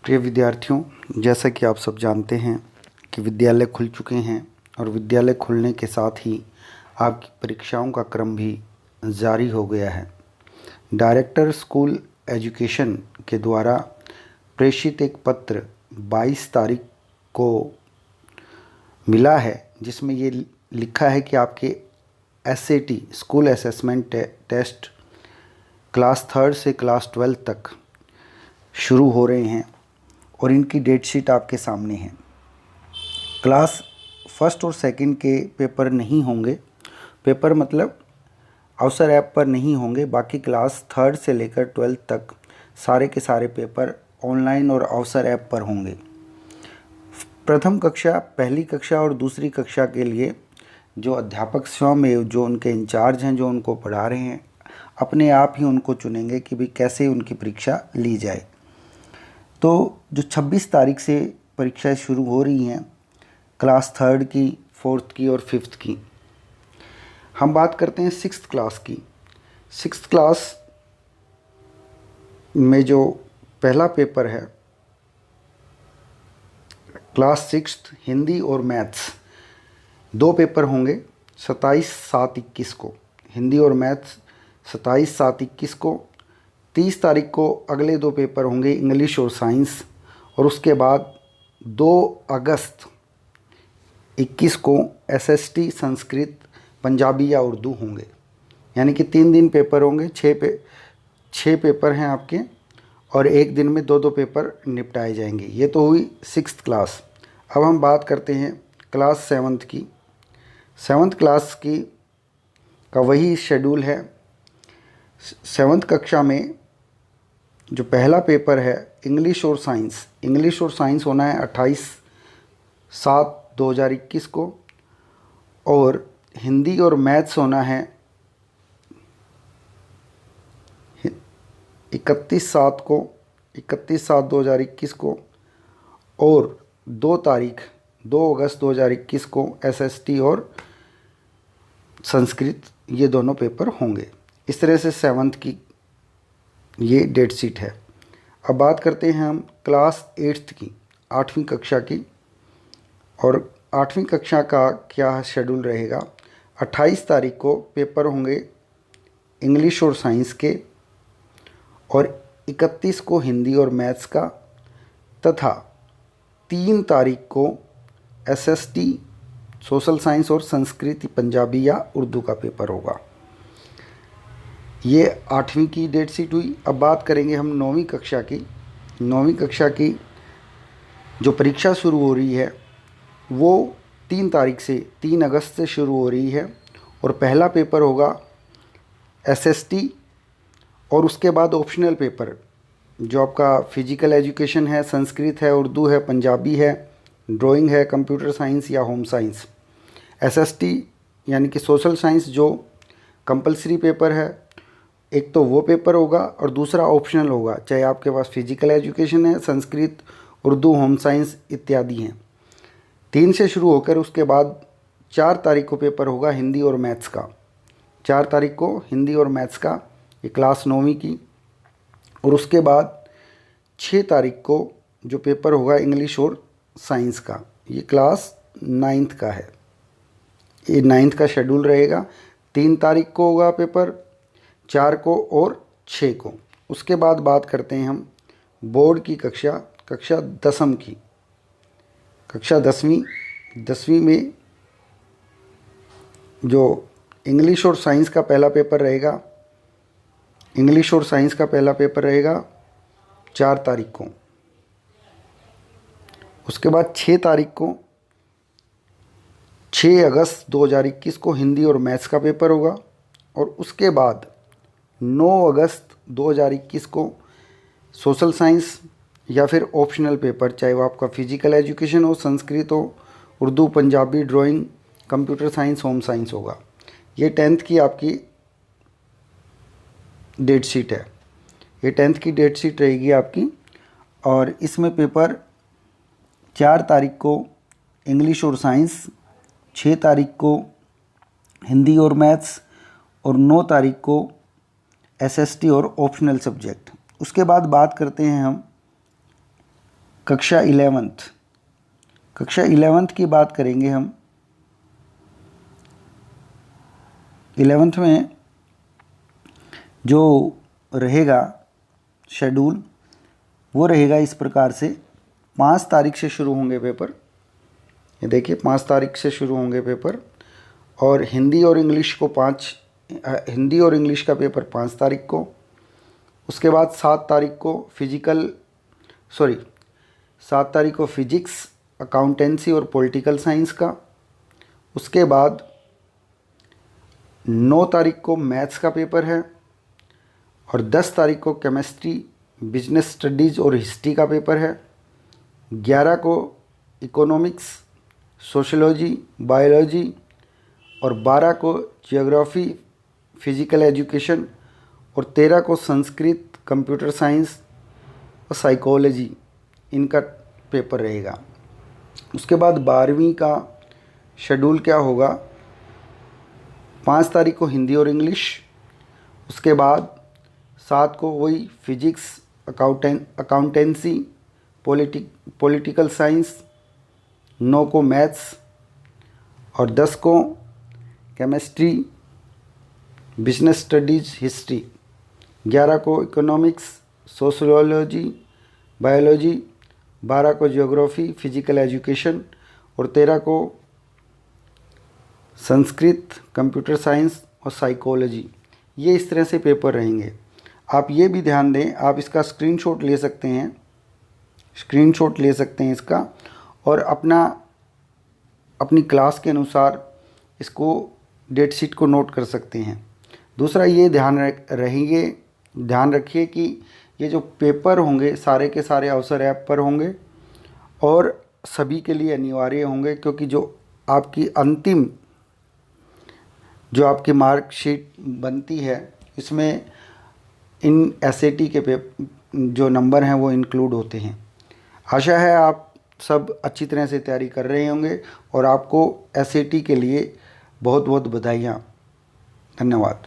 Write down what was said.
प्रिय विद्यार्थियों, जैसा कि आप सब जानते हैं कि विद्यालय खुल चुके हैं और विद्यालय खुलने के साथ ही आपकी परीक्षाओं का क्रम भी जारी हो गया है। डायरेक्टर स्कूल एजुकेशन के द्वारा प्रेषित एक पत्र 22 तारीख को मिला है, जिसमें ये लिखा है कि आपके SAT school assessment test class 3 से क्लास 12 तक शुरू हो रहे हैं और इनकी डेट शीट आपके सामने है। क्लास 1 और 2 के पेपर नहीं होंगे, पेपर मतलब अवसर ऐप पर नहीं होंगे। बाकी क्लास 3 से लेकर 12 तक सारे के सारे पेपर ऑनलाइन और अवसर ऐप पर होंगे। प्रथम कक्षा, पहली कक्षा और दूसरी कक्षा के लिए जो अध्यापक स्वयं जो उनके इंचार्ज हैं, जो उनको पढ़ा रहे हैं, अपने आप ही उनको चुनेंगे कि भाई कैसे उनकी परीक्षा ली जाए। तो जो 26 तारीख से परीक्षाएं शुरू हो रही हैं, क्लास 3 की, 4th की और 5th की। हम बात करते हैं 6th क्लास की। 6th क्लास में जो पहला पेपर है, क्लास 6th हिंदी और मैथ्स, 2 पेपर होंगे 27/7/21 को। हिंदी और मैथ्स 27/7/21 को। 30 तारीख को अगले 2 पेपर होंगे, इंग्लिश और साइंस, और उसके बाद 2 अगस्त 21 को SST संस्कृत, पंजाबी या उर्दू होंगे। यानी कि 3 दिन पेपर होंगे, 6 पेपर हैं आपके, और एक दिन में 2-2 पेपर निपटाए जाएंगे। ये तो हुई 6th क्लास। अब हम बात करते हैं क्लास 7th की। 7th क्लास की का वही शेड्यूल है। 7th कक्षा में जो पहला पेपर है इंग्लिश और साइंस, इंग्लिश और साइंस होना है 28/7/2021 को, और हिंदी और मैथ्स होना है 31/7/2021 को, और 2 अगस्त 2021 को SST और संस्कृत, ये दोनों पेपर होंगे। इस तरह से 7th की ये डेट शीट है। अब बात करते हैं हम क्लास 8th की, 8वीं कक्षा की। और 8वीं कक्षा का क्या शेड्यूल रहेगा? 28 तारीख को पेपर होंगे इंग्लिश और साइंस के, और 31 को हिंदी और मैथ्स का, तथा 3 तारीख को SST सोशल साइंस और संस्कृत, पंजाबी या उर्दू का पेपर होगा। ये 8वीं की डेट शीट हुई। अब बात करेंगे हम 9वीं कक्षा की। 9वीं कक्षा की जो परीक्षा शुरू हो रही है वो 3 अगस्त से शुरू हो रही है, और पहला पेपर होगा SST, और उसके बाद ऑप्शनल पेपर जो आपका फिजिकल एजुकेशन है, संस्कृत है, उर्दू है, पंजाबी है, ड्राइंग है, कंप्यूटर साइंस या होम साइंस। SST यानी कि सोशल साइंस जो कंपलसरी पेपर है, एक तो वो पेपर होगा और दूसरा ऑप्शनल होगा, चाहे आपके पास फिजिकल एजुकेशन है, संस्कृत, उर्दू, होम साइंस इत्यादि हैं। 3 से शुरू होकर उसके बाद 4 तारीख को पेपर होगा हिंदी और मैथ्स का। 4 तारीख को हिंदी और मैथ्स का, ये क्लास 9वीं की। और उसके बाद 6 तारीख को जो पेपर होगा इंग्लिश और साइंस का, ये क्लास 9th का है। ये 9th का शेड्यूल रहेगा। 3 तारीख को होगा पेपर, 4 को और 6 को। उसके बाद बात करते हैं हम बोर्ड की कक्षा 10वीं की। कक्षा 10वीं में जो इंग्लिश और साइंस का पहला पेपर रहेगा, इंग्लिश और साइंस का पहला पेपर रहेगा 4 तारीख को। उसके बाद 6 तारीख को, 6 अगस्त 2021 को हिंदी और मैथ्स का पेपर होगा, और उसके बाद 9 अगस्त 2021 को सोशल साइंस या फिर ऑप्शनल पेपर, चाहे वो आपका फिजिकल एजुकेशन हो, संस्कृत हो, Urdu, Punjabi, drawing, computer science, home science होगा। ये 10th की आपकी डेट शीट है। ये 10th की डेट शीट रहेगी आपकी, और इसमें पेपर 4 तारीख को इंग्लिश और साइंस, 6 तारीख को हिंदी और मैथ्स, और 9 तारीख को SST और ऑप्शनल सब्जेक्ट। उसके बाद बात करते हैं हम कक्षा 11th की बात करेंगे हम। 11th में जो रहेगा शेड्यूल वो रहेगा इस प्रकार से। 5 तारीख से शुरू होंगे पेपर, ये देखिए 5 तारीख से शुरू होंगे पेपर। और हिंदी और इंग्लिश का पेपर 5 तारीख को। उसके बाद 7 तारीख को फिजिक्स, अकाउंटेंसी और पॉलिटिकल साइंस का। उसके बाद 9 तारीख को मैथ्स का पेपर है। और 10 तारीख को केमिस्ट्री, बिजनेस स्टडीज़ और हिस्ट्री का पेपर है। 11 को इकोनॉमिक्स, सोशलॉजी, बायोलॉजी और 12 को जियोग्राफी, फिजिकल एजुकेशन और 13 को संस्कृत, कंप्यूटर साइंस और साइकोलॉजी, इनका पेपर रहेगा। उसके बाद 12वीं का शेड्यूल क्या होगा? 5 तारीख को हिंदी और इंग्लिश। उसके बाद 7 को वही फिजिक्स, अकाउंटेंसी, पॉलिटिकल साइंस। 9 को मैथ्स और 10 को केमिस्ट्री, बिजनेस स्टडीज़, हिस्ट्री। 11 को इकोनॉमिक्स, सोशियोलॉजी, बायोलॉजी। 12 को ज्योग्राफी, फिजिकल एजुकेशन और 13 को संस्कृत, कंप्यूटर साइंस और साइकोलॉजी। ये इस तरह से पेपर रहेंगे। आप ये भी ध्यान दें, आप इसका स्क्रीनशॉट ले सकते हैं इसका, और अपनी क्लास के अनुसार इसको डेट शीट को नोट कर सकते हैं। दूसरा ये ध्यान रखिए कि ये जो पेपर होंगे सारे के सारे अवसर ऐप पर होंगे और सभी के लिए अनिवार्य होंगे, क्योंकि जो आपकी मार्कशीट बनती है इसमें इन एसएटी के जो नंबर हैं वो इंक्लूड होते हैं। आशा है आप सब अच्छी तरह से तैयारी कर रहे होंगे और आपको एसएटी के लिए बहुत बहुत बधाइयाँ। धन्यवाद।